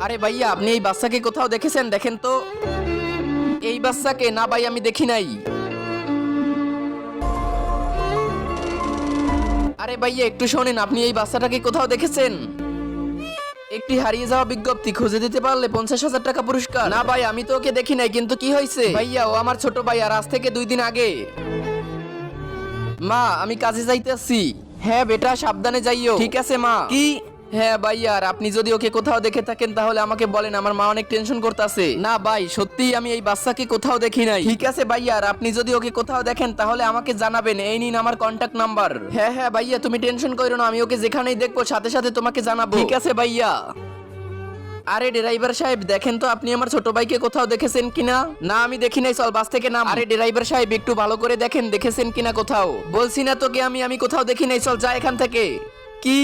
আরে ভাইয়া, আপনি এই বাচ্চাকে কোথাও দেখেছেন? দেখেন তো এই বাচ্চাকে। না ভাই, আমি দেখি নাই। আরে ভাইয়া, একটু শোনেন, আপনি এই বাচ্চাটাকে কোথাও দেখেছেন? একটি হারিয়ে যাওয়া বিজ্ঞপ্তি, খুঁজে দিতে পারলে 50,000 টাকা পুরস্কার। না ভাই, আমি তো ওকে দেখি নাই, কিন্তু কি হয়েছে? ভাইয়া, ও আমার ছোট ভাই, আর আজ থেকে 2 দিন আগে। মা, আমি কাজে যাইতেছি। হ্যাঁ বেটা, সাবধানে যাইও। ঠিক আছে মা। কি? হ্যাঁ ভাইয়া, আর আপনি যদি ওকে কোথাও দেখে থাকেন তাহলে আমাকে বলেন, আমার মা অনেক টেনশন করতেছে। না ভাই, সত্যিই আমি এই বাচ্চাকে কোথাও দেখি নাই। ঠিক আছে ভাইয়া, আর আপনি যদি ওকে কোথাও দেখেন তাহলে আমাকে জানাবেন। এই নিন আমার কন্টাক্ট নাম্বার। হ্যাঁ হ্যাঁ ভাইয়া, তুমি টেনশন করো না, আমি ওকে যেখানেই দেখবো সাথে সাথে তোমাকে জানাবো। ঠিক আছে ভাইয়া। আরে ড্রাইভার সাহেব, দেখেন তো আপনি আমার ছোট ভাইকে কোথাও দেখেছেন কিনা? না, আমি দেখি নাই, চল বাস থেকে নাম। আরে ড্রাইভার সাহেব, একটু ভালো করে দেখেন দেখেছেন কিনা কোথাও। বলছি না তোকে আমি কোথাও দেখি নাই, চল যা এখান থেকে। কি?